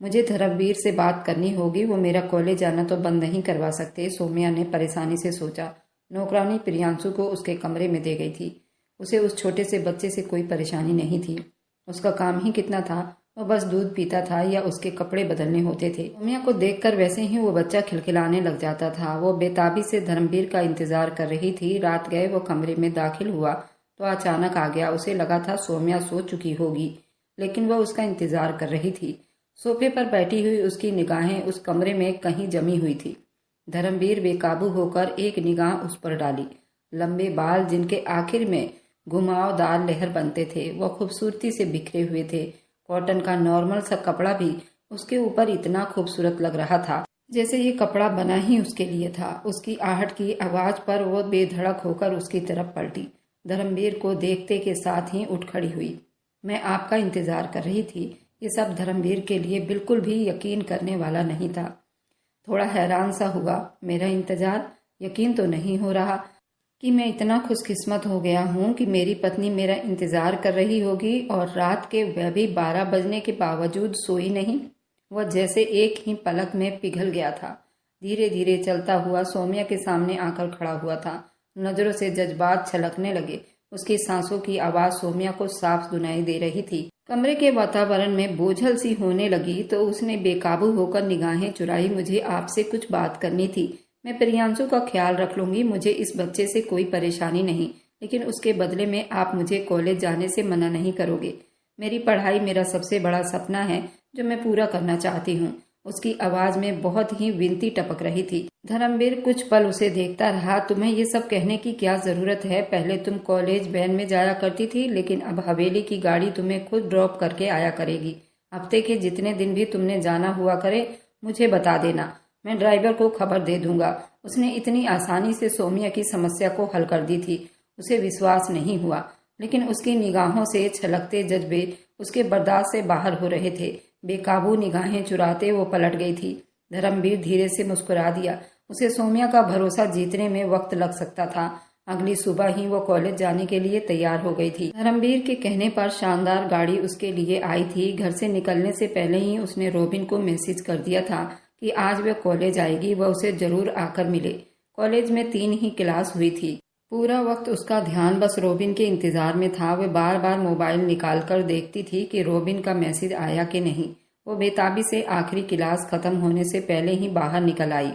मुझे धर्मवीर से बात करनी होगी, वो मेरा कॉलेज जाना तो बंद नहीं करवा सकते। सौम्या ने परेशानी से सोचा। नौकरानी प्रियांशु को उसके कमरे में दे गई थी। उसे उस छोटे से बच्चे से कोई परेशानी नहीं थी। उसका काम ही कितना था, वो बस दूध पीता था या उसके कपड़े बदलने होते थे। सौम्या को देखकर वैसे ही वो बच्चा खिलखिलाने लग जाता था। वो बेताबी से धर्मवीर का इंतजार कर रही थी। रात गए वो कमरे में दाखिल हुआ तो अचानक आ गया। उसे लगा था सौम्या सो चुकी होगी, लेकिन वह उसका इंतजार कर रही थी। सोफे पर बैठी हुई उसकी निगाहें उस कमरे में कहीं जमी हुई थी। धर्मवीर बेकाबू होकर एक निगाह उस पर डाली। लंबे बाल जिनके आखिर में घुमावदार लहर बनते थे, वह खूबसूरती से बिखरे हुए थे। कॉटन का नॉर्मल सा कपड़ा भी उसके ऊपर इतना खूबसूरत लग रहा था जैसे ये कपड़ा बना ही उसके लिए था। उसकी आहट की आवाज पर वो बेधड़क होकर उसकी तरफ पलटी। धर्मवीर को देखते के साथ ही उठ खड़ी हुई। मैं आपका इंतजार कर रही थी। ये सब धर्मवीर के लिए बिल्कुल भी यकीन करने वाला नहीं था। थोड़ा हैरान सा हुआ। मेरा इंतजार? यकीन तो नहीं हो रहा कि मैं इतना खुशकिस्मत हो गया हूँ कि मेरी पत्नी मेरा इंतजार कर रही होगी और रात के वह भी 12 बजने के बावजूद सोई नहीं। वह जैसे एक ही पलक में पिघल गया था। धीरे धीरे चलता हुआ सौम्या के सामने आकर खड़ा हुआ था। नजरों से जज्बात छलकने लगे। उसकी सांसों की आवाज सौम्या को साफ सुनाई दे रही थी। कमरे के वातावरण में बोझल सी होने लगी तो उसने बेकाबू होकर निगाहें चुराई। मुझे आपसे कुछ बात करनी थी। मैं प्रियांशु का ख्याल रख लूंगी, मुझे इस बच्चे से कोई परेशानी नहीं, लेकिन उसके बदले में आप मुझे कॉलेज जाने से मना नहीं करोगे। मेरी पढ़ाई मेरा सबसे बड़ा सपना है जो मैं पूरा करना चाहती हूँ। उसकी आवाज में बहुत ही विनती टपक रही थी। धर्मवीर कुछ पल उसे देखता रहा। तुम्हें ये सब कहने की क्या जरूरत है? पहले तुम कॉलेज वैन में जाया करती थी, लेकिन अब हवेली की गाड़ी तुम्हें खुद ड्रॉप करके आया करेगी। हफ्ते के जितने दिन भी तुमने जाना हुआ करे मुझे बता देना, मैं ड्राइवर को खबर दे दूंगा। उसने इतनी आसानी से सौम्या की समस्या को हल कर दी थी। उसे विश्वास नहीं हुआ, लेकिन उसकी निगाहों से छलकते जज्बे उसके बर्दाश्त से बाहर हो रहे थे। बेकाबू निगाहें चुराते वो पलट गई थी। धर्मवीर धीरे से मुस्कुरा दिया। उसे सौम्या का भरोसा जीतने में वक्त लग सकता था। अगली सुबह ही वो कॉलेज जाने के लिए तैयार हो गई थी। धर्मवीर के कहने पर शानदार गाड़ी उसके लिए आई थी। घर से निकलने से पहले ही उसने रोबिन को मैसेज कर दिया था कि आज वह कॉलेज आएगी, वह उसे जरूर आकर मिले। कॉलेज में 3 ही क्लास हुई थी। पूरा वक्त उसका ध्यान बस रोबिन के इंतजार में था। वह बार बार मोबाइल निकालकर देखती थी कि रोबिन का मैसेज आया कि नहीं। वो बेताबी से आखिरी क्लास खत्म होने से पहले ही बाहर निकल आई।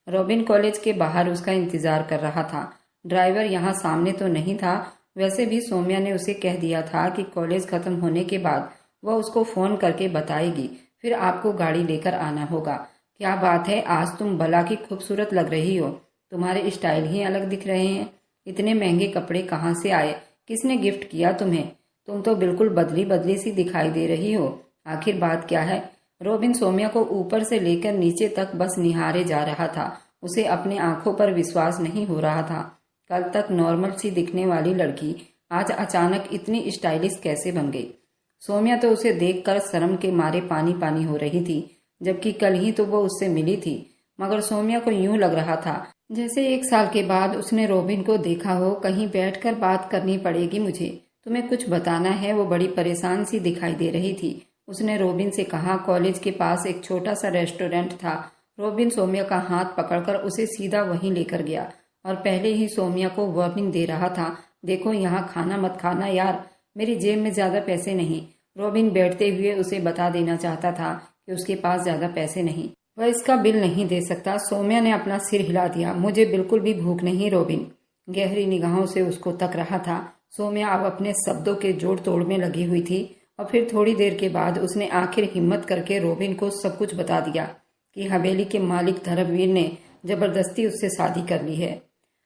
रोबिन कॉलेज के बाहर उसका इंतजार कर रहा था। ड्राइवर यहाँ सामने तो नहीं था। वैसे भी सौम्या ने उसे कह दिया था कि कॉलेज खत्म होने के बाद वह उसको फोन करके बताएगी, फिर आपको गाड़ी लेकर आना होगा। क्या बात है, आज तुम भला की खूबसूरत लग रही हो। तुम्हारे स्टाइल ही अलग दिख रहे हैं। इतने महंगे कपड़े कहाँ से आए? किसने गिफ्ट किया तुम्हें? तुम तो बिल्कुल बदली बदली सी दिखाई दे रही हो। आखिर बात क्या है? रोबिन सौम्या को ऊपर से लेकर नीचे तक बस निहारे जा रहा था। उसे अपने आंखों पर विश्वास नहीं हो रहा था। कल तक नॉर्मल सी दिखने वाली लड़की आज अचानक इतनी स्टाइलिश कैसे बन गई? सौम्या तो उसे देखकर शर्म के मारे पानी पानी हो रही थी, जबकि कल ही तो वो उससे मिली थी। मगर सौम्या को यूं लग रहा था जैसे 1 साल के बाद उसने रोबिन को देखा हो। कहीं बैठकर बात करनी पड़ेगी मुझे, तुम्हें कुछ बताना है। वो बड़ी परेशान सी दिखाई दे रही थी। उसने रोबिन से कहा। कॉलेज के पास एक छोटा सा रेस्टोरेंट था। रोबिन सौम्या का हाथ पकड़कर उसे सीधा वहीं लेकर गया और पहले ही सौम्या को वार्निंग दे रहा था, देखो यहाँ खाना मत खाना यार, मेरी जेब में ज्यादा पैसे नहीं। रोबिन बैठते हुए उसे बता देना चाहता था कि उसके पास ज्यादा पैसे नहीं, वह इसका बिल नहीं दे सकता। सौम्या ने अपना सिर हिला दिया। मुझे बिल्कुल भी भूख नहीं। रोबिन गहरी निगाहों से उसको तक रहा था। सौम्या अब अपने शब्दों के जोड़ तोड़ में लगी हुई थी और फिर थोड़ी देर के बाद उसने आखिर हिम्मत करके रोबिन को सब कुछ बता दिया कि हवेली के मालिक धर्मवीर ने जबरदस्ती उससे शादी कर ली है।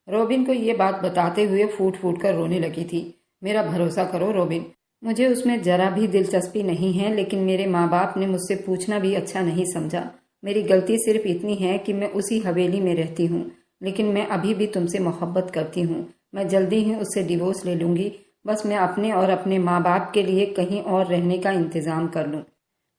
रोबिन को ये बात बताते हुए फूट फूट कर रोने लगी थी। मेरा भरोसा करो रोबिन, मुझे उसमें जरा भी दिलचस्पी नहीं है, लेकिन मेरे माँ बाप ने मुझसे पूछना भी अच्छा नहीं समझा। मेरी गलती सिर्फ इतनी है कि मैं उसी हवेली में रहती हूँ, लेकिन मैं अभी भी तुमसे मोहब्बत करती हूँ। मैं जल्दी ही उससे डिवोर्स ले लूंगी। बस मैं अपने और अपने माँ बाप के लिए कहीं और रहने का इंतजाम कर लूँ,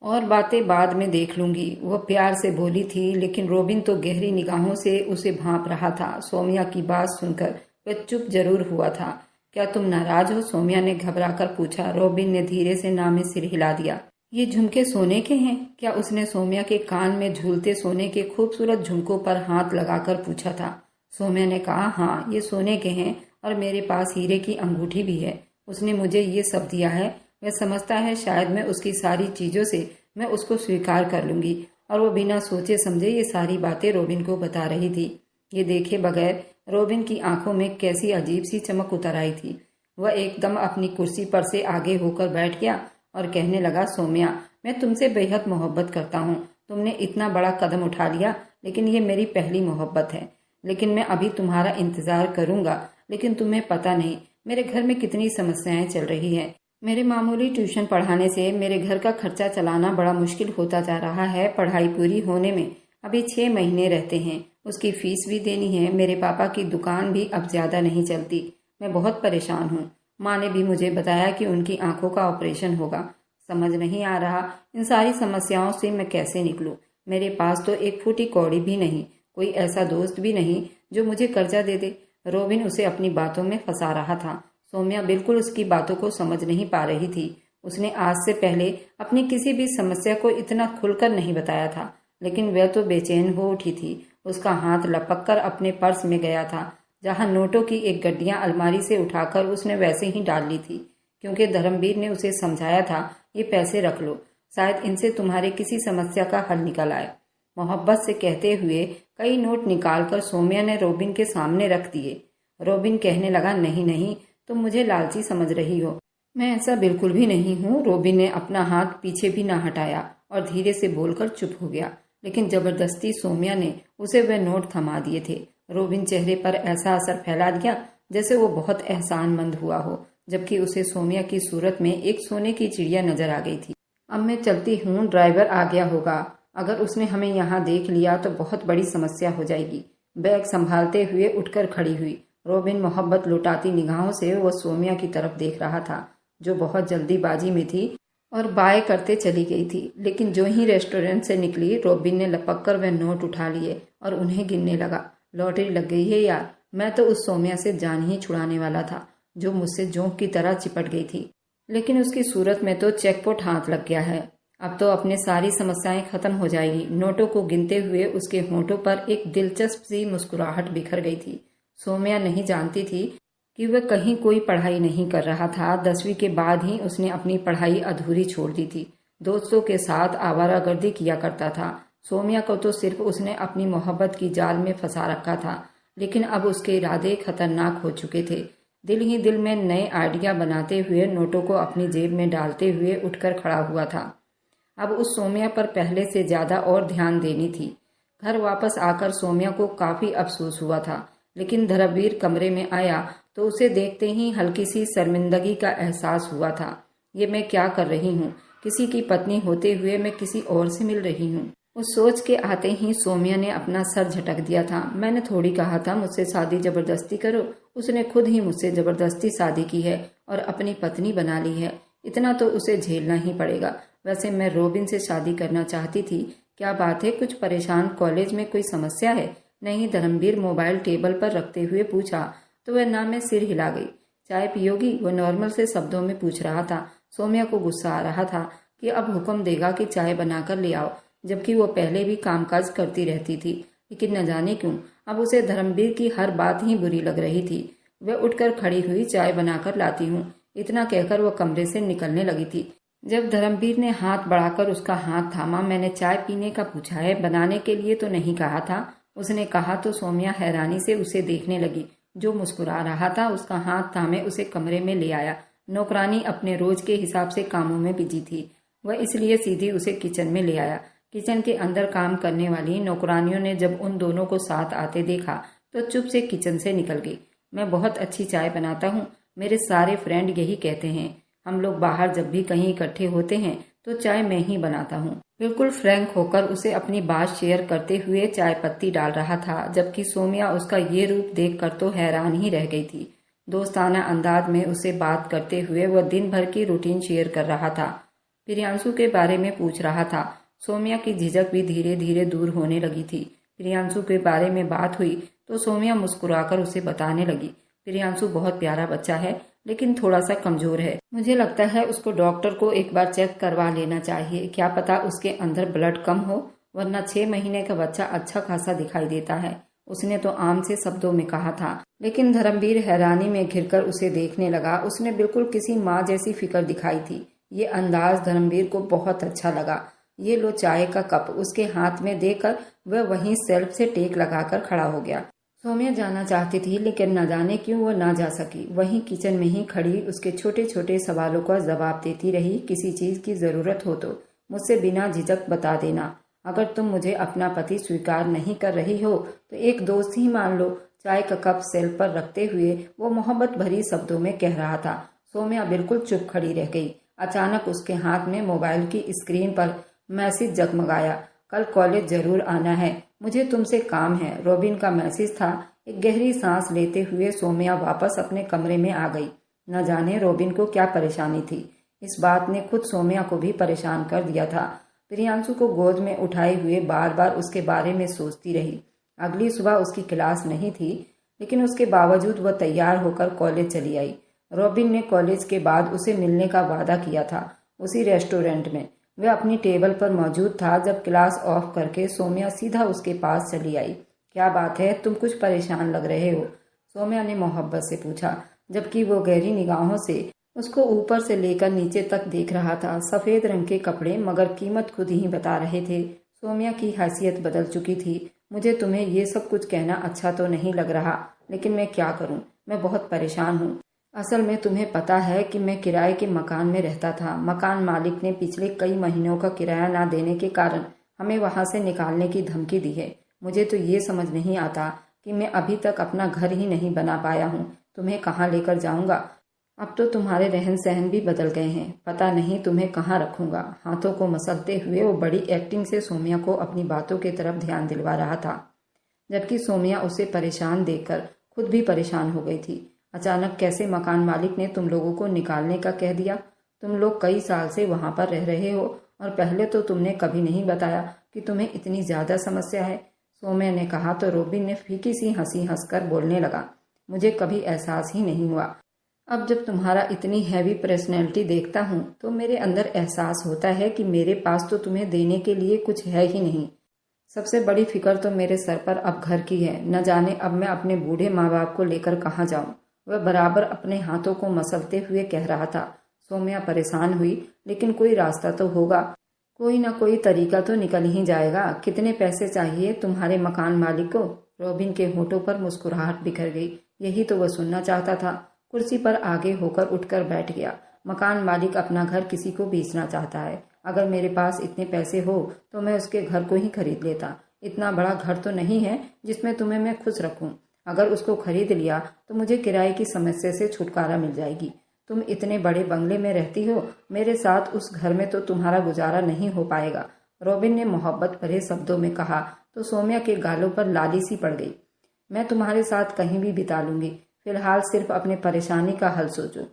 और बातें बाद में देख लूंगी। वो प्यार से बोली थी, लेकिन रोबिन तो गहरी निगाहों से उसे भांप रहा था। सौम्या की बात सुनकर वह चुप जरूर हुआ था। क्या तुम नाराज हो? सौम्या ने घबराकर पूछा। रोबिन ने धीरे से ना में सिर हिला दिया। ये झुमके सोने के हैं क्या? उसने सौम्या के कान में झूलते सोने के खूबसूरत झुमकों पर हाथ लगाकर पूछा था। सौम्या ने कहा, हाँ ये सोने के हैं और मेरे पास हीरे की अंगूठी भी है। उसने मुझे ये सब दिया है। वह समझता है शायद मैं उसकी सारी चीज़ों से मैं उसको स्वीकार कर लूंगी। और वो बिना सोचे समझे ये सारी बातें रोबिन को बता रही थी। ये देखे बगैर रोबिन की आंखों में कैसी अजीब सी चमक उतर आई थी। वह एकदम अपनी कुर्सी पर से आगे होकर बैठ गया और कहने लगा, सौम्या मैं तुमसे बेहद मोहब्बत करता हूँ। तुमने इतना बड़ा कदम उठा लिया, लेकिन ये मेरी पहली मोहब्बत है। लेकिन मैं अभी तुम्हारा इंतजार करूंगा। लेकिन तुम्हें पता नहीं मेरे घर में कितनी समस्याएं चल रही हैं। मेरे मामूली ट्यूशन पढ़ाने से मेरे घर का खर्चा चलाना बड़ा मुश्किल होता जा रहा है। पढ़ाई पूरी होने में अभी 6 महीने रहते हैं। उसकी फीस भी देनी है। मेरे पापा की दुकान भी अब ज्यादा नहीं चलती। मैं बहुत परेशान हूँ। माँ ने भी मुझे बताया कि उनकी आंखों का ऑपरेशन होगा। समझ नहीं आ रहा इन सारी समस्याओं से मैं कैसे निकलूं। मेरे पास तो एक फूटी कौड़ी भी नहीं, कोई ऐसा दोस्त भी नहीं जो मुझे कर्जा दे दे। रोबिन उसे अपनी बातों में फंसा रहा था। सौम्या बिल्कुल उसकी बातों को समझ नहीं पा रही थी। उसने आज से पहले अपनी किसी भी समस्या को इतना खुलकर नहीं बताया था, लेकिन वह तो बेचैन हो उठी थी। उसका हाथ लपक कर अपने पर्स में गया था, जहां नोटों की एक गड्डियां अलमारी से उठाकर उसने वैसे ही डाल ली थी, क्योंकि धर्मवीर ने उसे समझाया था, ये पैसे रख लो, शायद इनसे तुम्हारे किसी समस्या का हल निकल आए। मोहब्बत से कहते हुए कई नोट निकालकर सौम्या ने रोबिन के सामने रख दिए। रोबिन कहने लगा, नहीं नहीं, तुम मुझे लालची समझ रही हो। मैं ऐसा बिल्कुल भी नहीं हूँ। रोबिन ने अपना हाथ पीछे भी ना हटाया और धीरे से बोलकर चुप हो गया, लेकिन जबरदस्ती सौम्या ने उसे वह नोट थमा दिए थे। रोबिन चेहरे पर ऐसा असर फैला दिया जैसे वो बहुत एहसानमंद हुआ हो, जबकि उसे सौम्या की सूरत में एक सोने की चिड़िया नजर आ गई थी। अब मैं चलती हूँ, ड्राइवर आ गया होगा। अगर उसने हमें यहाँ देख लिया तो बहुत बड़ी समस्या हो जाएगी। बैग संभालते हुए उठकर खड़ी हुई। रोबिन मोहब्बत लुटाती निगाहों से वह सौम्या की तरफ देख रहा था, जो बहुत जल्दीबाजी में थी और बाय करते चली गई थी। लेकिन जो ही रेस्टोरेंट से निकली, रोबिन ने लपक कर वह नोट उठा लिए और उन्हें गिनने लगा। लॉटरी लग गई है यार, मैं तो उस सौम्या से जान ही छुड़ाने वाला था, जो मुझसे जोंक की तरह चिपट गई थी। लेकिन उसकी सूरत में तो चेकपोट हाथ लग गया है। अब तो अपनी सारी समस्याएं खत्म हो जाएगी। नोटों को गिनते हुए उसके होंठों पर एक दिलचस्प सी मुस्कुराहट बिखर गई थी। सौम्या नहीं जानती थी कि वह कहीं कोई पढ़ाई नहीं कर रहा था। 10वीं के बाद ही उसने अपनी पढ़ाई अधूरी छोड़ दी थी। दोस्तों के साथ आवारागर्दी किया करता था। सौम्या को तो सिर्फ उसने अपनी मोहब्बत की जाल में फंसा रखा था, लेकिन अब उसके इरादे खतरनाक हो चुके थे। दिल ही दिल में नए आइडिया बनाते हुए नोटों को अपनी जेब में डालते हुए उठकर खड़ा हुआ था। अब उस सौम्या पर पहले से ज्यादा और ध्यान देनी थी। घर वापस आकर सौम्या को काफी अफसोस हुआ था, लेकिन धर्मवीर कमरे में आया तो उसे देखते ही हल्की सी शर्मिंदगी का एहसास हुआ था। ये मैं क्या कर रही हूँ? किसी की पत्नी होते हुए मैं किसी और से मिल रही हूँ। उस सोच के आते ही सौम्या ने अपना सर झटक दिया था। मैंने थोड़ी कहा था मुझसे शादी जबरदस्ती करो। उसने खुद ही मुझसे जबरदस्ती शादी की है और अपनी पत्नी बना ली है। इतना तो उसे झेलना ही पड़ेगा। वैसे मैं रोबिन से शादी करना चाहती थी। क्या बात है, कुछ परेशान? कॉलेज में कोई समस्या है? नहीं, धर्मवीर मोबाइल टेबल पर रखते हुए पूछा तो वह ना में सिर हिला गई। चाय पियोगी? वह नॉर्मल से शब्दों में पूछ रहा था। सौम्या को गुस्सा आ रहा था कि अब हुक्म देगा कि चाय बनाकर ले आओ, जबकि वो पहले भी कामकाज करती रहती थी। लेकिन न जाने क्यों अब उसे धर्मवीर की हर बात ही बुरी लग रही थी। वह उठकर खड़ी हुई, चाय बनाकर लाती हूँ, इतना कहकर वह कमरे से निकलने लगी थी। जब धर्मवीर ने हाथ बढ़ाकर उसका हाथ थामा, मैंने चाय पीने का पूछा है, बनाने के लिए तो नहीं कहा था, उसने कहा तो सौम्या हैरानी से उसे देखने लगी। जो मुस्कुरा रहा था उसका हाथ थामे उसे कमरे में ले आया। नौकरानी अपने रोज के हिसाब से कामों में बिजी थी, वह इसलिए सीधी उसे किचन में ले आया। किचन के अंदर काम करने वाली नौकरानियों ने जब उन दोनों को साथ आते देखा तो चुप से किचन से निकल गई। मैं बहुत अच्छी चाय बनाता हूँ, मेरे सारे फ्रेंड यही कहते हैं। हम लोग बाहर जब भी कहीं इकट्ठे होते हैं तो चाय मैं ही बनाता हूँ। बिल्कुल फ्रैंक होकर उसे अपनी बात शेयर करते हुए चाय पत्ती डाल रहा था, जबकि सौम्या उसका ये रूप देखकर तो हैरान ही रह गई थी। दोस्ताना अंदाज में उसे बात करते हुए वह दिन भर की रूटीन शेयर कर रहा था। प्रियांशु के बारे में पूछ रहा था। सौम्या की झिझक भी धीरे धीरे दूर होने लगी थी। प्रियांशु के बारे में बात हुई तो सौम्या मुस्कुराकर उसे बताने लगी। प्रियांशु बहुत प्यारा बच्चा है, लेकिन थोड़ा सा कमजोर है। मुझे लगता है उसको डॉक्टर को एक बार चेक करवा लेना चाहिए। क्या पता उसके अंदर ब्लड कम हो, वरना 6 महीने का बच्चा अच्छा खासा दिखाई देता है। उसने तो आम से शब्दों में कहा था। लेकिन धर्मवीर हैरानी में घिरकर उसे देखने लगा। उसने बिल्कुल किसी माँ जैसी फिक्र दिखाई थी। ये अंदाज धर्मवीर को बहुत अच्छा लगा। ये लो चाय का कप उसके हाथ में देकर वह वहीं सेल्फ से टेक लगाकर खड़ा हो गया। सौम्या जाना चाहती थी, लेकिन न जाने क्यों वो ना जा सकी। वहीं किचन में ही खड़ी उसके छोटे छोटे सवालों का जवाब देती रही। किसी चीज की जरूरत हो तो मुझसे बिना झिझक बता देना। अगर तुम मुझे अपना पति स्वीकार नहीं कर रही हो तो एक दोस्त ही मान लो। चाय का कप सेल्फ पर रखते हुए वो मोहब्बत भरी शब्दों में कह रहा था। सौम्या बिल्कुल चुप खड़ी रह गई। अचानक उसके हाथ में मोबाइल की स्क्रीन पर मैसेज जगमगाया। कल कॉलेज जरूर आना है, मुझे तुमसे काम है, रॉबिन का मैसेज था। एक गहरी सांस लेते हुए सौम्या वापस अपने कमरे में आ गई। न जाने रॉबिन को क्या परेशानी थी। इस बात ने खुद सौम्या को भी परेशान कर दिया था। प्रियांशु को गोद में उठाए हुए बार बार उसके बारे में सोचती रही। अगली सुबह उसकी क्लास नहीं थी, लेकिन उसके बावजूद वह तैयार होकर कॉलेज चली आई। रॉबिन ने कॉलेज के बाद उसे मिलने का वादा किया था, उसी रेस्टोरेंट में। वह अपनी टेबल पर मौजूद था जब क्लास ऑफ करके सौम्या सीधा उसके पास चली आई। क्या बात है, तुम कुछ परेशान लग रहे हो, सौम्या ने मोहब्बत से पूछा, जबकि वो गहरी निगाहों से उसको ऊपर से लेकर नीचे तक देख रहा था। सफेद रंग के कपड़े, मगर कीमत खुद ही बता रहे थे। सौम्या की हैसियत बदल चुकी थी। मुझे तुम्हें ये सब कुछ कहना अच्छा तो नहीं लग रहा, लेकिन मैं क्या करूं, मैं बहुत परेशान हूं। असल में तुम्हें पता है कि मैं किराए के मकान में रहता था। मकान मालिक ने पिछले कई महीनों का किराया ना देने के कारण हमें वहां से निकालने की धमकी दी है। मुझे तो ये समझ नहीं आता कि मैं अभी तक अपना घर ही नहीं बना पाया हूँ। तुम्हें कहाँ लेकर जाऊंगा? अब तो तुम्हारे रहन सहन भी बदल गए हैं, पता नहीं तुम्हें कहाँ रखूंगा। हाथों को मसलते हुए वो बड़ी एक्टिंग से सौम्या को अपनी बातों की तरफ ध्यान दिलवा रहा था, जबकि सौम्या उसे परेशान देखकर खुद भी परेशान हो गई थी। अचानक कैसे मकान मालिक ने तुम लोगों को निकालने का कह दिया? तुम लोग कई साल से वहां पर रह रहे हो और पहले तो तुमने कभी नहीं बताया कि तुम्हें इतनी ज्यादा समस्या है, सौम्या ने कहा। तो रॉबिन ने फीकी सी हंसी हंसकर बोलने लगा, मुझे कभी एहसास ही नहीं हुआ। अब जब तुम्हारा इतनी हैवी पर्सनैलिटी देखता हूँ तो मेरे अंदर एहसास होता है कि मेरे पास तो तुम्हें देने के लिए कुछ है ही नहीं। सबसे बड़ी फिक्र तो मेरे सर पर अब घर की है। न जाने अब मैं अपने बूढ़े माँ बाप को लेकर कहाँ जाऊँ। वह बराबर अपने हाथों को मसलते हुए कह रहा था। सौम्या परेशान हुई, लेकिन कोई रास्ता तो होगा, कोई ना कोई तरीका तो निकल ही जाएगा। कितने पैसे चाहिए तुम्हारे मकान मालिक को? रॉबिन के होठों पर मुस्कुराहट बिखर गई। यही तो वह सुनना चाहता था। कुर्सी पर आगे होकर उठकर बैठ गया। मकान मालिक अपना घर किसी को बेचना चाहता है। अगर मेरे पास इतने पैसे हो तो मैं उसके घर को ही खरीद लेता। इतना बड़ा घर तो नहीं है जिसमें तुम्हें मैं खुश रखूं। अगर उसको खरीद लिया तो मुझे किराए की समस्या से छुटकारा मिल जाएगी। तुम इतने बड़े बंगले में रहती हो, मेरे साथ उस घर में तो तुम्हारा गुजारा नहीं हो पाएगा, रॉबिन ने मोहब्बत भरे शब्दों में कहा। तो सौम्या के गालों पर लाली सी पड़ गई। मैं तुम्हारे साथ कहीं भी बिता लूंगी, फिलहाल सिर्फ अपनी परेशानी का हल सोचो।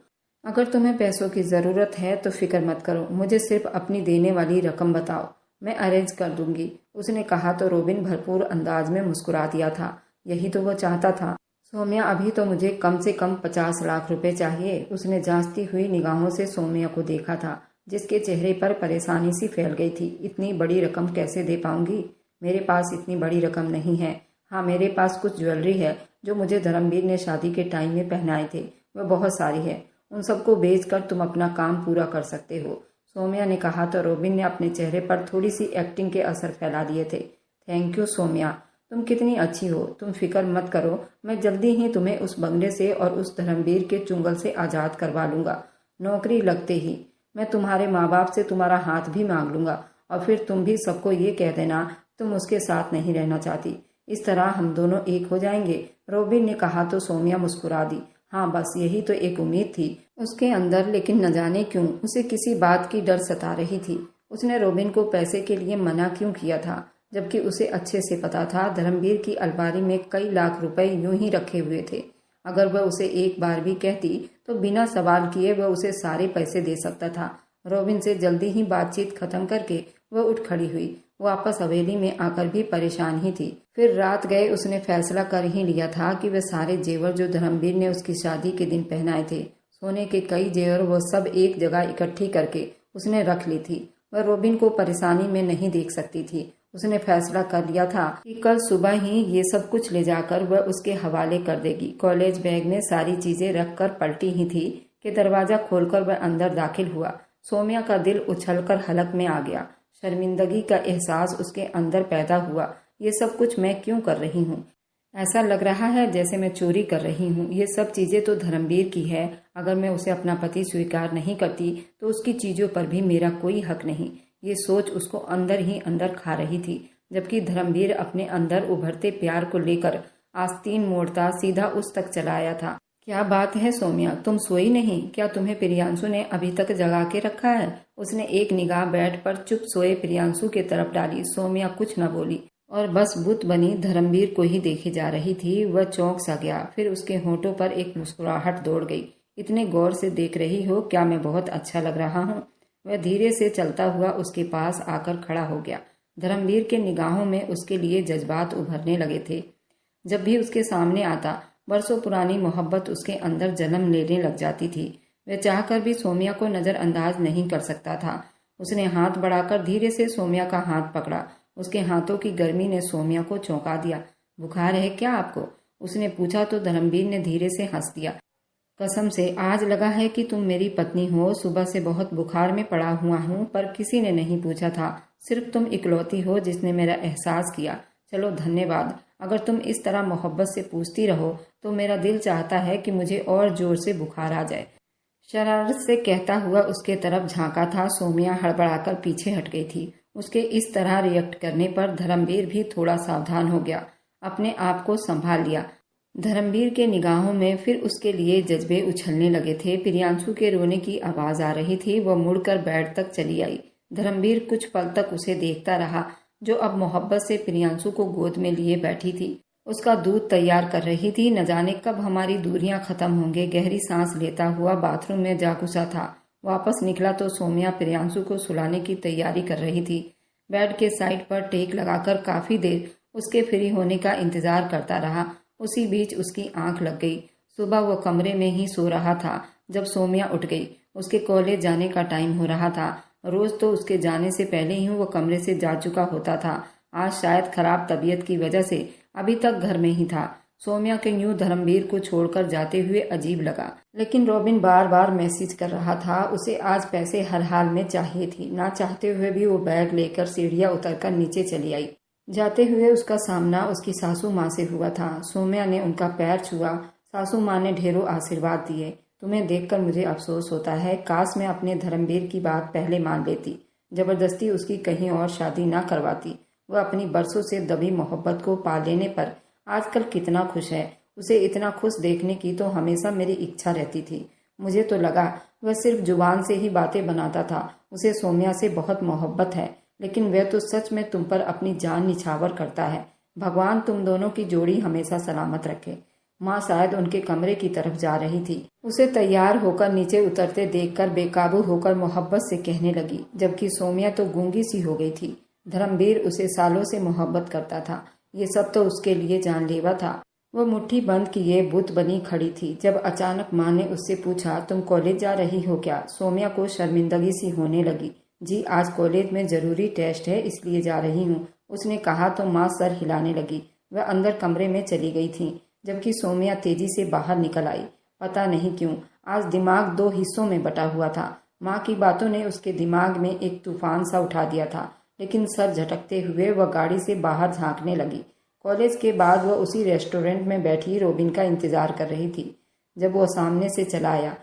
अगर तुम्हें पैसों की जरूरत है तो फिक्र मत करो, मुझे सिर्फ अपनी देने वाली रकम बताओ, मैं अरेंज कर दूंगी, उसने कहा। तो रॉबिन भरपूर अंदाज में मुस्कुरा दिया था। यही तो वो चाहता था। सौम्या, अभी तो मुझे कम से कम 50 लाख रुपए चाहिए। उसने जांचती हुई निगाहों से सौम्या को देखा था, जिसके चेहरे पर परेशानी सी फैल गई थी। इतनी बड़ी रकम कैसे दे पाऊंगी? मेरे पास इतनी बड़ी रकम नहीं है। हाँ, मेरे पास कुछ ज्वेलरी है जो मुझे धर्मवीर ने शादी के टाइम में पहनाए थे, वह बहुत सारी है। उन सबको बेचकर तुम अपना काम पूरा कर सकते हो, सौम्या ने कहा। तो रॉबिन ने अपने चेहरे पर थोड़ी सी एक्टिंग के असर फैला दिए थे। थैंक यू सौम्या, तुम कितनी अच्छी हो। तुम फिक्र मत करो, मैं जल्दी ही तुम्हें उस बंगले से और उस धर्मवीर के चुंगल से आजाद करवा लूंगा। नौकरी लगते ही मैं तुम्हारे माँ बाप से तुम्हारा हाथ भी मांग लूंगा और फिर तुम भी सबको ये कह देना तुम उसके साथ नहीं रहना चाहती। इस तरह हम दोनों एक हो जाएंगे, रॉबिन ने कहा। तो सौम्या मुस्कुरा दी। हाँ, बस यही तो एक उम्मीद थी उसके अंदर, लेकिन न जाने क्यों उसे किसी बात की डर सता रही थी। उसने रॉबिन को पैसे के लिए मना क्यों किया था, जबकि उसे अच्छे से पता था धर्मवीर की अलमारी में कई लाख रुपए यूं ही रखे हुए थे। अगर वह उसे एक बार भी कहती तो बिना सवाल किए वह उसे सारे पैसे दे सकता था। रॉबिन से जल्दी ही बातचीत खत्म करके वह उठ खड़ी हुई। वापस हवेली में आकर भी परेशान ही थी। फिर रात गए उसने फैसला कर ही लिया था कि वह सारे जेवर जो धर्मवीर ने उसकी शादी के दिन पहनाए थे सोने के कई जेवर वो सब एक जगह इकट्ठी करके उसने रख ली थी। वह रॉबिन को परेशानी में नहीं देख सकती थी। उसने फैसला कर लिया था कि कल सुबह ही ये सब कुछ ले जाकर वह उसके हवाले कर देगी। कॉलेज बैग में सारी चीजें रखकर पलटी ही थी कि दरवाजा खोलकर वह अंदर दाखिल हुआ। सौम्या का दिल उछलकर हलक में आ गया। शर्मिंदगी का एहसास उसके अंदर पैदा हुआ। ये सब कुछ मैं क्यों कर रही हूँ? ऐसा लग रहा है जैसे मैं चोरी कर रही हूँ। ये सब चीजें तो धर्मवीर की है। अगर मैं उसे अपना पति स्वीकार नहीं करती तो उसकी चीजों पर भी मेरा कोई हक नहीं। ये सोच उसको अंदर ही अंदर खा रही थी, जबकि धर्मवीर अपने अंदर उभरते प्यार को लेकर आस्तीन मोड़ता सीधा उस तक चला आया था। क्या बात है सौम्या, तुम सोई नहीं क्या? तुम्हें प्रियांशु ने अभी तक जगा के रखा है? उसने एक निगाह बेड पर चुप सोए प्रियांशु की तरफ डाली। सौम्या कुछ न बोली और बस बुत बनी धर्मवीर को ही देखे जा रही थी। वह चौंक सा गया, फिर उसके होठों पर एक मुस्कुराहट दौड़ गई। इतने गौर से देख रही हो, क्या मैं बहुत अच्छा लग रहा हूँ? वह धीरे से चलता हुआ उसके पास आकर खड़ा हो गया। धर्मवीर के निगाहों में उसके लिए जज्बात उभरने लगे थे। जब भी उसके सामने आता बरसों पुरानी मोहब्बत उसके अंदर जन्म लेने लग जाती थी। वह चाहकर भी सौम्या को नजरअंदाज नहीं कर सकता था। उसने हाथ बढ़ाकर धीरे से सौम्या का हाथ पकड़ा। उसके हाथों की गर्मी ने सौम्या को चौंका दिया। बुखार है क्या आपको? उसने पूछा तो धर्मवीर ने धीरे से हंस दिया। कसम से आज लगा है कि तुम मेरी पत्नी हो। सुबह से बहुत बुखार में पड़ा हुआ हूँ, पर किसी ने नहीं पूछा था। सिर्फ तुम इकलौती हो जिसने मेरा एहसास किया। चलो धन्यवाद। अगर तुम इस तरह मोहब्बत से पूछती रहो तो मेरा दिल चाहता है कि मुझे और जोर से बुखार आ जाए। शरारत से कहता हुआ उसके तरफ झांका था। सौम्या हड़बड़ाकर पीछे हट गई थी। उसके इस तरह रिएक्ट करने पर धर्मवीर भी थोड़ा सावधान हो गया, अपने आप को संभाल लिया। धर्मवीर के निगाहों में फिर उसके लिए जज्बे उछलने लगे थे। प्रियांशु के रोने की आवाज आ रही थी। वह मुड़कर बेड तक चली आई। धर्मवीर कुछ पल तक उसे देखता रहा, जो अब मोहब्बत से प्रियांशु को गोद में लिए बैठी थी। उसका दूध तैयार कर रही थी। न जाने कब हमारी दूरियां खत्म होंगे। गहरी सांस लेता हुआ बाथरूम में जा घुसा था। वापस निकला तो सौम्या प्रियांशु को सुलाने की तैयारी कर रही थी। बेड के साइड पर टेक लगाकर काफी देर उसके फ्री होने का इंतजार करता रहा। उसी बीच उसकी आंख लग गई। सुबह वो कमरे में ही सो रहा था जब सौम्या उठ गई। उसके कॉलेज जाने का टाइम हो रहा था। रोज तो उसके जाने से पहले ही वो कमरे से जा चुका होता था। आज शायद खराब तबीयत की वजह से अभी तक घर में ही था। सौम्या के यूं धर्मवीर को छोड़कर जाते हुए अजीब लगा, लेकिन रॉबिन बार बार मैसेज कर रहा था। उसे आज पैसे हर हाल में चाहिए थी। ना चाहते हुए भी वो बैग लेकर सीढ़ियां उतरकर नीचे चली आई। जाते हुए उसका सामना उसकी सासू माँ से हुआ था। सौम्या ने उनका पैर छुआ। सासू माँ ने ढेरों आशीर्वाद दिए। तुम्हें देखकर मुझे अफसोस होता है, काश मैं अपने धर्मवीर की बात पहले मान लेती, जबरदस्ती उसकी कहीं और शादी ना करवाती। वह अपनी बरसों से दबी मोहब्बत को पा लेने पर आजकल कितना खुश है। उसे इतना खुश देखने की तो हमेशा मेरी इच्छा रहती थी। मुझे तो लगा वह सिर्फ जुबान से ही बातें बनाता था। उसे सौम्या से बहुत मोहब्बत है, लेकिन वह तो सच में तुम पर अपनी जान निछावर करता है। भगवान तुम दोनों की जोड़ी हमेशा सलामत रखे। माँ शायद उनके कमरे की तरफ जा रही थी। उसे तैयार होकर नीचे उतरते देखकर बेकाबू होकर मोहब्बत से कहने लगी, जबकि सौम्या तो गूंगी सी हो गई थी। धर्मवीर उसे सालों से मोहब्बत करता था। ये सब तो उसके लिए जानलेवा था। वो मुट्ठी बंद किए बुत बनी खड़ी थी। जब अचानक माँ ने उससे पूछा, तुम कॉलेज जा रही हो क्या? सौम्या को शर्मिंदगी सी होने लगी। जी, आज कॉलेज में जरूरी टेस्ट है, इसलिए जा रही हूँ, उसने कहा तो माँ सर हिलाने लगी। वह अंदर कमरे में चली गई थी, जबकि सौम्या तेजी से बाहर निकल आई। पता नहीं क्यों आज दिमाग दो हिस्सों में बटा हुआ था। माँ की बातों ने उसके दिमाग में एक तूफान सा उठा दिया था, लेकिन सर झटकते हुए वह गाड़ी से बाहर झांकने लगी। कॉलेज के बाद वह उसी रेस्टोरेंट में बैठी रॉबिन का इंतजार कर रही थी। जब वह सामने से चला आया,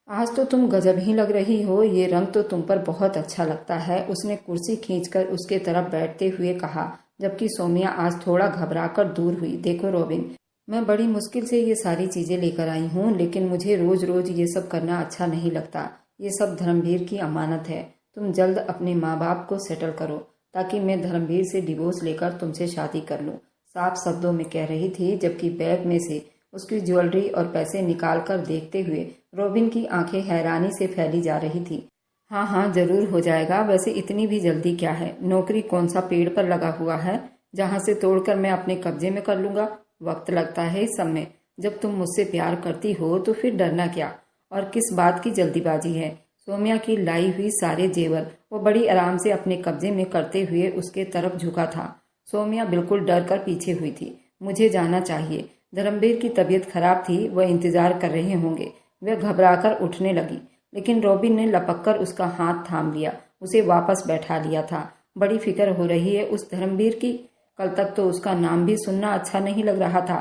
आज तो तुम गजब ही लग रही हो, ये रंग तो तुम पर बहुत अच्छा लगता है, उसने कुर्सी खींचकर उसके तरफ बैठते हुए कहा, जबकि सौम्या आज थोड़ा घबराकर दूर हुई। देखो रॉबिन, मैं बड़ी मुश्किल से ये सारी चीजें लेकर आई हूँ, लेकिन मुझे रोज रोज ये सब करना अच्छा नहीं लगता। ये सब धर्मवीर की अमानत है। तुम जल्द अपने माँ बाप को सेटल करो ताकि मैं धर्मवीर से डिवोर्स लेकर तुमसे शादी कर लूँ, साफ शब्दों में कह रही थी, जबकि बैग में से उसकी ज्वेलरी और पैसे निकाल कर देखते हुए रॉबिन की आंखें हैरानी से फैली जा रही थी। हाँ हाँ जरूर हो जाएगा, वैसे इतनी भी जल्दी क्या है? नौकरी कौन सा पेड़ पर लगा हुआ है जहाँ से तोड़कर मैं अपने कब्जे में कर लूंगा? वक्त लगता है इस सब में। जब तुम मुझसे प्यार करती हो तो फिर डरना क्या? और किस बात की जल्दीबाजी है। सोम्या की लाई हुई सारे जेवर वो बड़ी आराम से अपने कब्जे में करते हुए उसके तरफ झुका था। सोम्या बिल्कुल डर कर पीछे हुई थी। मुझे जाना चाहिए। धर्मवीर की तबीयत खराब थी, वह इंतजार कर रहे होंगे। वह घबराकर उठने लगी, लेकिन रॉबिन ने लपककर उसका हाथ थाम लिया, उसे वापस बैठा लिया था। बड़ी फिक्र हो रही है उस धर्मवीर की। कल तक तो उसका नाम भी सुनना अच्छा नहीं लग रहा था।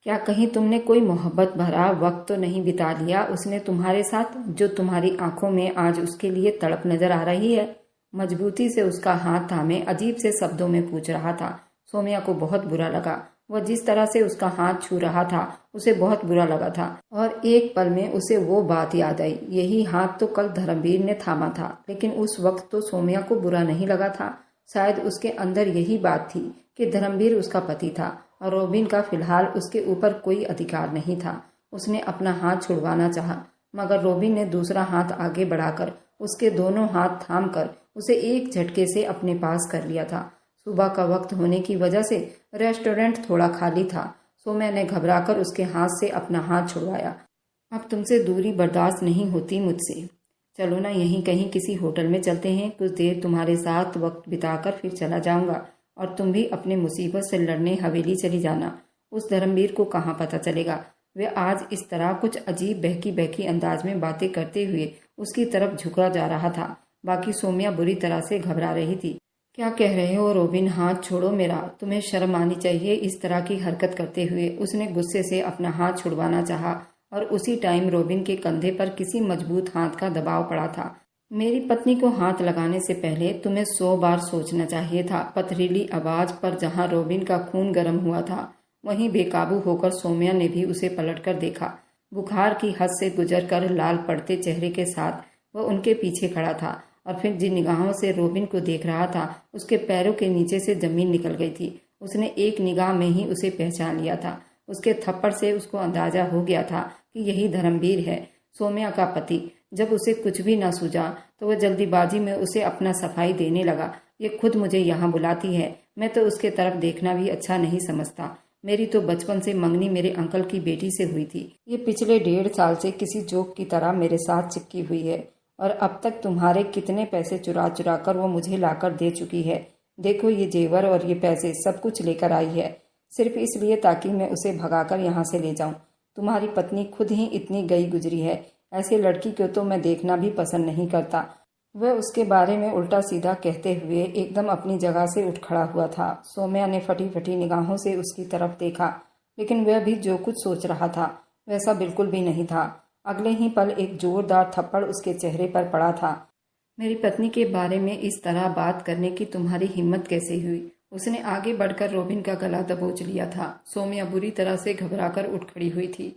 क्या कहीं तुमने कोई मोहब्बत भरा वक्त तो नहीं बिता लिया उसने तुम्हारे साथ, जो तुम्हारी आंखों में आज उसके लिए तड़प नजर आ रही है? मजबूती से उसका हाथ थामे अजीब से शब्दों में पूछ रहा था। सोम्या को बहुत बुरा लगा। वह जिस तरह से उसका हाथ छू रहा था उसे बहुत बुरा लगा था, और एक पल में उसे वो बात याद आई। यही हाथ तो कल धर्मवीर ने थामा था, लेकिन उस वक्त तो सोम्या को बुरा नहीं लगा था। शायद उसके अंदर यही बात थी कि धर्मवीर उसका पति था और रॉबिन का फिलहाल उसके ऊपर कोई अधिकार नहीं था। उसने अपना हाथ छुड़वाना चाहा, मगर रॉबिन ने दूसरा हाथ आगे बढ़ाकर उसके दोनों हाथ थाम कर उसे एक झटके से अपने पास कर लिया था। सुबह का वक्त होने की वजह से रेस्टोरेंट थोड़ा खाली था। सोम्या ने घबराकर उसके हाथ से अपना हाथ छुड़वाया। अब तुमसे दूरी बर्दाश्त नहीं होती मुझसे। चलो ना, यहीं कहीं किसी होटल में चलते हैं। कुछ देर तुम्हारे साथ वक्त बिताकर फिर चला जाऊंगा, और तुम भी अपने मुसीबत से लड़ने हवेली चली जाना। उस धर्मवीर को कहाँ पता चलेगा। वे आज इस तरह कुछ अजीब बहकी बहकी अंदाज में बातें करते हुए उसकी तरफ झुका जा रहा था। बाकी सोम्या बुरी तरह से घबरा रही थी। क्या कह रहे हो रॉबिन? हाथ छोड़ो मेरा। तुम्हें शर्म आनी चाहिए इस तरह की हरकत करते हुए। उसने गुस्से से अपना हाथ छुड़वाना चाहा, और उसी टाइम रॉबिन के कंधे पर किसी मजबूत हाथ का दबाव पड़ा था। मेरी पत्नी को हाथ लगाने से पहले तुम्हें 100 बार सोचना चाहिए था। पथरीली आवाज पर जहां रॉबिन का खून गर्म हुआ था, वहीं बेकाबू होकर सोम्या ने भी उसे पलटकर देखा। बुखार की हद से गुजरकर लाल पड़ते चेहरे के साथ वह उनके पीछे खड़ा था, और फिर जिन निगाहों से रॉबिन को देख रहा था उसके पैरों के नीचे से जमीन निकल गई थी। उसने एक निगाह में ही उसे पहचान लिया था। उसके थप्पड़ से उसको अंदाजा हो गया था कि यही धर्मवीर है, सोम्या का पति। जब उसे कुछ भी न सूझा तो वह जल्दीबाजी में उसे अपना सफाई देने लगा। ये खुद मुझे यहाँ बुलाती है, मैं तो उसके तरफ देखना भी अच्छा नहीं समझता। मेरी तो बचपन से मंगनी मेरे अंकल की बेटी से हुई थी। ये पिछले 1.5 साल से किसी जोक की तरह मेरे साथ चिपकी हुई है, और अब तक तुम्हारे कितने पैसे चुरा चुरा कर वो मुझे लाकर दे चुकी है। देखो, ये जेवर और ये पैसे सब कुछ लेकर आई है, सिर्फ इसलिए ताकि मैं उसे भगाकर यहाँ से ले जाऊं। तुम्हारी पत्नी खुद ही इतनी गई गुजरी है, ऐसे लड़की को तो मैं देखना भी पसंद नहीं करता। वह उसके बारे में उल्टा सीधा कहते हुए एकदम अपनी जगह से उठ खड़ा हुआ था। सोम्या ने फटी फटी निगाहों से उसकी तरफ देखा, लेकिन वह भी जो कुछ सोच रहा था वैसा बिल्कुल भी नहीं था। अगले ही पल एक जोरदार थप्पड़ उसके चेहरे पर पड़ा था। मेरी पत्नी के बारे में इस तरह बात करने की तुम्हारी हिम्मत कैसे हुई? उसने आगे बढ़कर रॉबिन का गला दबोच लिया था। सोम्या बुरी तरह से घबराकर उठ खड़ी हुई थी।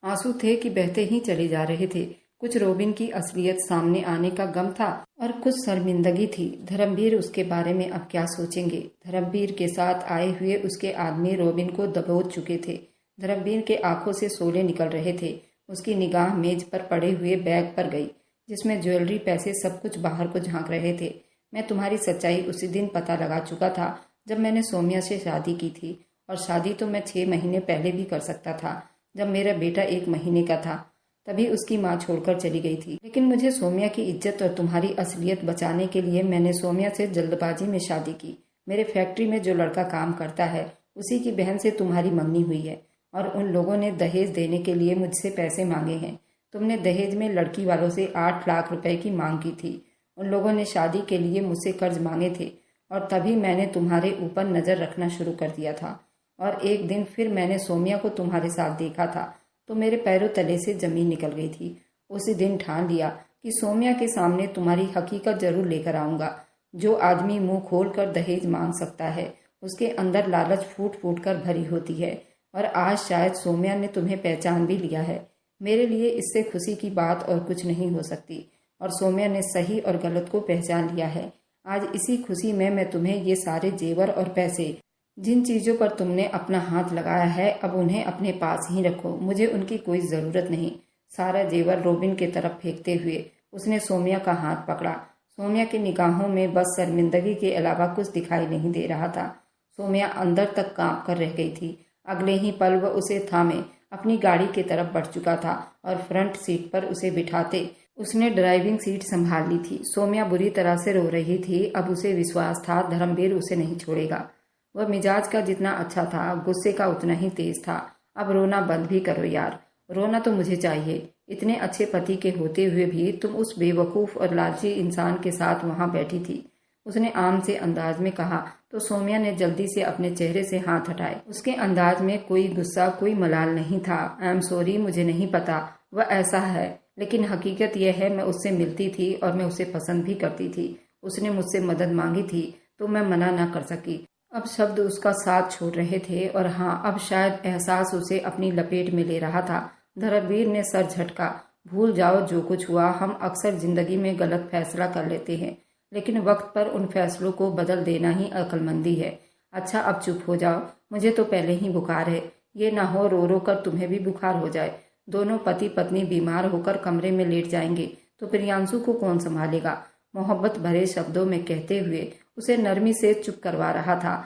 आंसू थे कि बहते ही चले जा रहे थे। कुछ रॉबिन की असलियत सामने आने का गम था, और कुछ शर्मिंदगी थी। धर्मवीर उसके बारे में अब क्या सोचेंगे? धर्मवीर के साथ आए हुए उसके आदमी रॉबिन को दबोच चुके थे। धर्मवीर के आंखों से शोले निकल रहे थे। उसकी निगाह मेज पर पड़े हुए बैग पर गई, जिसमें ज्वेलरी, पैसे, सब कुछ बाहर को झांक रहे थे। मैं तुम्हारी सच्चाई उसी दिन पता लगा चुका था जब मैंने सोम्या से शादी की थी, और शादी तो मैं 6 महीने पहले भी कर सकता था, जब मेरा बेटा 1 महीने का था। तभी उसकी माँ छोड़कर चली गई थी। लेकिन मुझे सोम्या की इज्जत और तुम्हारी असलियत बचाने के लिए मैंने सोम्या से जल्दबाजी में शादी की। मेरे फैक्ट्री में जो लड़का काम करता है उसी की बहन से तुम्हारी मंगनी हुई है, और उन लोगों ने दहेज देने के लिए मुझसे पैसे मांगे हैं। तुमने दहेज में लड़की वालों से 8 लाख रुपए की मांग की थी। उन लोगों ने शादी के लिए मुझसे कर्ज मांगे थे, और तभी मैंने तुम्हारे ऊपर नजर रखना शुरू कर दिया था। और एक दिन फिर मैंने सोम्या को तुम्हारे साथ देखा था, तो मेरे पैरों तले से जमीन निकल गई थी। उसी दिन ठान लिया कि सोम्या के सामने तुम्हारी हकीकत जरूर लेकर आऊंगा। जो आदमी मुंह खोल कर दहेज मांग सकता है उसके अंदर लालच फूट फूट कर भरी होती है, और आज शायद सोम्या ने तुम्हें पहचान भी लिया है। मेरे लिए इससे खुशी की बात और कुछ नहीं हो सकती, और सोम्या ने सही और गलत को पहचान लिया है। आज इसी खुशी में मैं तुम्हें ये सारे जेवर और पैसे, जिन चीजों पर तुमने अपना हाथ लगाया है, अब उन्हें अपने पास ही रखो। मुझे उनकी कोई जरूरत नहीं। सारा जेवर रॉबिन के तरफ फेंकते हुए उसने सोम्या का हाथ पकड़ा। सोम्या की निगाहों में बस शर्मिंदगी के अलावा कुछ दिखाई नहीं दे रहा था। सोम्या अंदर तक कांप कर रह गई थी। अगले ही पल वह उसे थामे अपनी गाड़ी की तरफ बढ़ चुका था और फ्रंट सीट पर उसे बिठाते उसने ड्राइविंग सीट संभाल ली थी। सौम्या बुरी तरह से रो रही थी। अब उसे विश्वास था धर्मवीर उसे नहीं छोड़ेगा। वह मिजाज का जितना अच्छा था, गुस्से का उतना ही तेज था। अब रोना बंद भी करो यार। रोना तो मुझे चाहिए। इतने अच्छे पति के होते हुए भी तुम उस बेवकूफ़ और लालची इंसान के साथ वहां बैठी थी, उसने आम से अंदाज में कहा। तो सौम्या ने जल्दी से अपने चेहरे से हाथ हटाए। उसके अंदाज में कोई गुस्सा, कोई मलाल नहीं था। आई एम सॉरी, मुझे नहीं पता वह ऐसा है, लेकिन हकीकत यह है मैं उससे मिलती थी और मैं उसे पसंद भी करती थी। उसने मुझसे मदद मांगी थी तो मैं मना न कर सकी। अब शब्द उसका साथ छोड़ रहे थे और हाँ, अब शायद एहसास उसे अपनी लपेट में ले रहा था। धर्मवीर ने सर झटका। भूल जाओ जो कुछ हुआ। हम अक्सर जिंदगी में गलत फैसला कर लेते हैं, लेकिन वक्त पर उन फैसलों को बदल देना ही अक्लमंदी है। अच्छा अब चुप हो जाओ, मुझे तो पहले ही बुखार है। ये ना हो रो रो कर तुम्हें भी बुखार हो जाए। दोनों पति पत्नी बीमार होकर कमरे में लेट जाएंगे तो प्रियांशु को कौन संभालेगा? मोहब्बत भरे शब्दों में कहते हुए उसे नरमी से चुप करवा रहा था।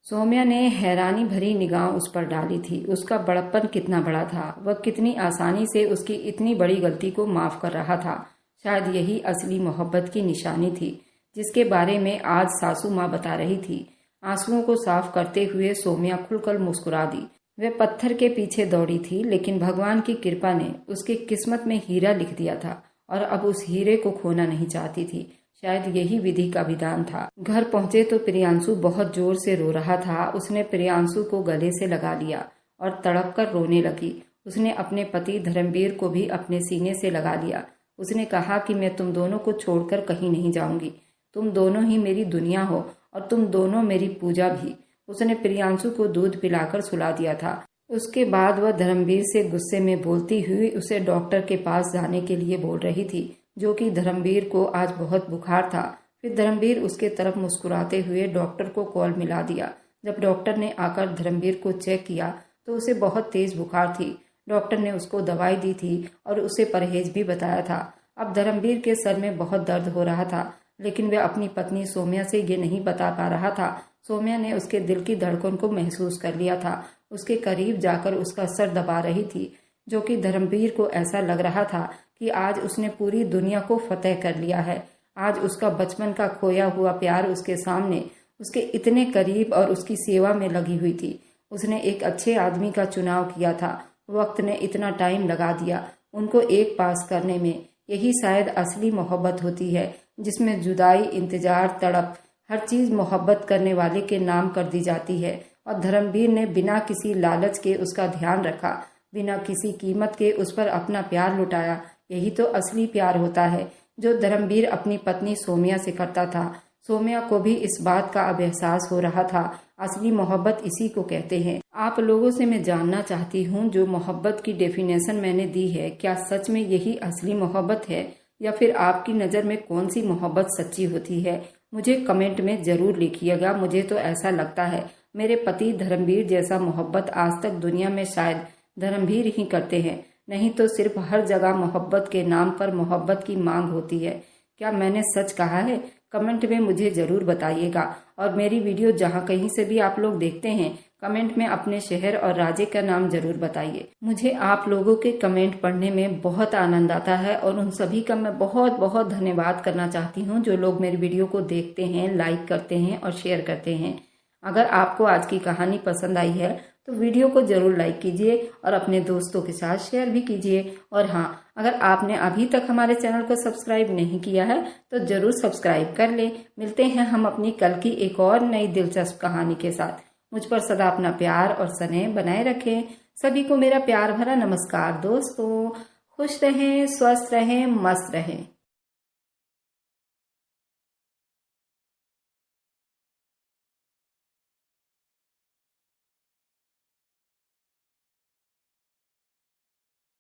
सौम्या ने हैरानी भरी निगाह उस पर डाली थी। उसका बड़प्पन कितना बड़ा था। वह कितनी आसानी से उसकी इतनी बड़ी गलती को माफ कर रहा था। शायद यही असली मोहब्बत की निशानी थी जिसके बारे में आज सासू माँ बता रही थी। आंसुओं को साफ करते हुए सौम्या खुलकर मुस्कुरा दी। वह पत्थर के पीछे दौड़ी थी, लेकिन भगवान की कृपा ने उसकी किस्मत में हीरा लिख दिया था और अब उस हीरे को खोना नहीं चाहती थी। शायद यही विधि का विधान था। घर पहुंचे तो प्रियांशु बहुत जोर से रो रहा था। उसने प्रियांशु को गले से लगा लिया और तड़प कर रोने लगी। उसने अपने पति धर्मवीर को भी अपने सीने से लगा लिया। उसने कहा कि मैं तुम दोनों को छोड़कर कहीं नहीं जाऊंगी। तुम दोनों ही मेरी दुनिया हो और तुम दोनों मेरी पूजा भी। उसने प्रियांशु को दूध पिलाकर सुला दिया था। उसके बाद वह धर्मवीर से गुस्से में बोलती हुई उसे डॉक्टर के पास जाने के लिए बोल रही थी, जो कि धर्मवीर को आज बहुत बुखार था। फिर धर्मवीर उसके तरफ मुस्कुराते हुए डॉक्टर को कॉल मिला दिया। जब डॉक्टर ने आकर धर्मवीर को चेक किया तो उसे बहुत तेज बुखार थी। डॉक्टर ने उसको दवाई दी थी और उसे परहेज भी बताया था। अब धर्मवीर के सर में बहुत दर्द हो रहा था, लेकिन वह अपनी पत्नी सौम्या से ये नहीं बता पा रहा था। सौम्या ने उसके दिल की धड़कन को महसूस कर लिया था। उसके करीब जाकर उसका सर दबा रही थी, जो कि धर्मवीर को ऐसा लग रहा था कि आज उसने पूरी दुनिया को फतेह कर लिया है। आज उसका बचपन का खोया हुआ प्यार उसके सामने, उसके इतने करीब और उसकी सेवा में लगी हुई थी। उसने एक अच्छे आदमी का चुनाव किया था। वक्त ने इतना टाइम लगा दिया उनको एक पास करने में। यही शायद असली मोहब्बत होती है, जिसमें जुदाई, इंतजार, तड़प, हर चीज मोहब्बत करने वाले के नाम कर दी जाती है। और धर्मवीर ने बिना किसी लालच के उसका ध्यान रखा, बिना किसी कीमत के उस पर अपना प्यार लुटाया। यही तो असली प्यार होता है जो धर्मवीर अपनी पत्नी सौम्या से करता था। सौम्या को भी इस बात का अब एहसास हो रहा था। असली मोहब्बत इसी को कहते हैं। आप लोगों से मैं जानना चाहती हूँ, जो मोहब्बत की डेफिनेशन मैंने दी है, क्या सच में यही असली मोहब्बत है या फिर आपकी नज़र में कौन सी मोहब्बत सच्ची होती है? मुझे कमेंट में ज़रूर लिखिएगा। मुझे तो ऐसा लगता है मेरे पति धर्मवीर जैसा मोहब्बत आज तक दुनिया में शायद धर्मवीर ही करते हैं, नहीं तो सिर्फ हर जगह मोहब्बत के नाम पर मोहब्बत की मांग होती है। क्या मैंने सच कहा है? कमेंट में मुझे ज़रूर बताइएगा। और मेरी वीडियो जहाँ कहीं से भी आप लोग देखते हैं, कमेंट में अपने शहर और राज्य का नाम जरूर बताइए। मुझे आप लोगों के कमेंट पढ़ने में बहुत आनंद आता है और उन सभी का मैं बहुत बहुत धन्यवाद करना चाहती हूँ जो लोग मेरी वीडियो को देखते हैं, लाइक करते हैं और शेयर करते हैं। अगर आपको आज की कहानी पसंद आई है तो वीडियो को जरूर लाइक कीजिए और अपने दोस्तों के साथ शेयर भी कीजिए। और हाँ, अगर आपने अभी तक हमारे चैनल को सब्सक्राइब नहीं किया है तो जरूर सब्सक्राइब कर ले। मिलते हैं हम अपनी कल की एक और नई दिलचस्प कहानी के साथ। मुझ पर सदा अपना प्यार और स्नेह बनाए रखें। सभी को मेरा प्यार भरा नमस्कार दोस्तों। खुश रहें, स्वस्थ रहें, मस्त रहें।